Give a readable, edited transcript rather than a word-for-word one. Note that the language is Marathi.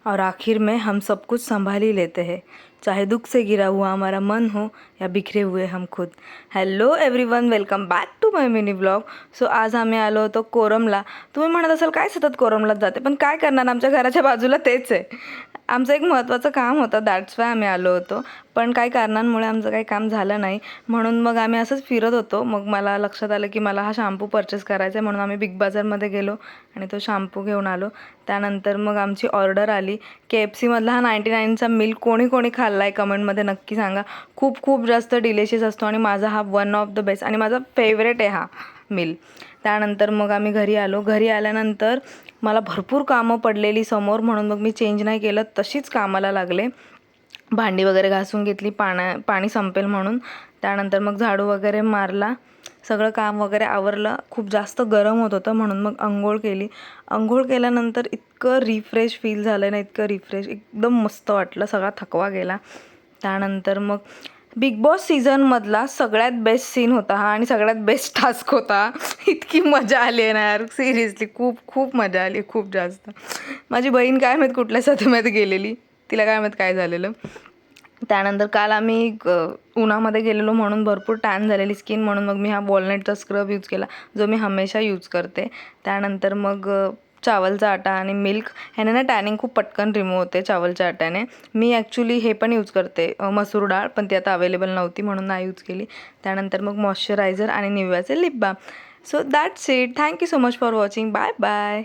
और आखिर में हम सब कुछ संभाल ही लेते हैं, चाहे दुख से गिरा हुआ हमारा मन हो या बिखरे हुए हम खुद. Hello everyone, welcome back to my mini blog. So आज आम्ही आलो होतो कोरमला. तुम्ही म्हणत असाल काय सतत कोरमलाच जाते, पण काय करणार, आमच्या घराच्या बाजूला तेच आहे. आमचं एक महत्त्वाचं काम होतं, दॅट्स वाय आम्ही आलो होतो. पण काही कारणांमुळे आमचं काही काम झालं नाही, म्हणून मग आम्ही असंच फिरत होतो. मग मला लक्षात आलं की मला हा शॅम्पू परचेस करायचा आहे, म्हणून आम्ही बिग बाजारमध्ये गेलो आणि तो शॅम्पू घेऊन आलो. त्यानंतर मग आमची ऑर्डर आली. KFCमधला हा 99चा मिल्क कोणी कोणी खाल्ला आहे कमेंटमध्ये नक्की सांगा. खूप खूप जास्त डिलिशियस असतो आणि माझा हा वन ऑफ द बेस्ट आणि माझा फेवरेट आहे हा मिल. त्यानंतर मग आम्ही घरी आलो. घरी आल्यानंतर मला भरपूर कामं पडलेली समोर, म्हणून मग मी चेंज नाही केलं, तशीच कामाला लागले. भांडी वगैरे घासून घेतली पाणी संपेल म्हणून. त्यानंतर मग झाडू वगैरे मारला, सगळं काम वगैरे आवरलं. खूप जास्त गरम होत होतं, म्हणून मग अंघोळ केली. अंघोळ केल्यानंतर इतकं रिफ्रेश फील झालं ना, इतकं रिफ्रेश, एकदम मस्त वाटलं, सगळा थकवा गेला. त्यानंतर मग बिग बॉस सीझनमधला सगळ्यात बेस्ट सीन होता हा आणि सगळ्यात बेस्ट टास्क होता. इतकी मजा आली आहे ना यार, सिरियसली खूप खूप मजा आली, खूप जास्त. माझी बहीण काय माहीत कुठल्या सदम्यात गेलेली, तिला काय माहीत काय झालेलं. त्यानंतर काल आम्ही उन्हामध्ये गेलेलो म्हणून भरपूर टॅन झालेली स्किन, म्हणून मग मी हा वॉलनटचा स्क्रब यूज केला, जो मी हमेशा यूज करते. त्यानंतर मग चावलचा आटा आणि मिल्क ह्याने ना टॅनिंग खूप पटकन रिमूव्ह होते चावलच्या आट्याने. मी ॲक्च्युली हे पण यूज करते, मसूर डाळ, पण ती आता अवेलेबल नव्हती म्हणून नाही यूज केली. त्यानंतर मग मॉइश्चरायझर आणि निव्याचे lip balm. So that's it. Thank you so much for watching. Bye bye.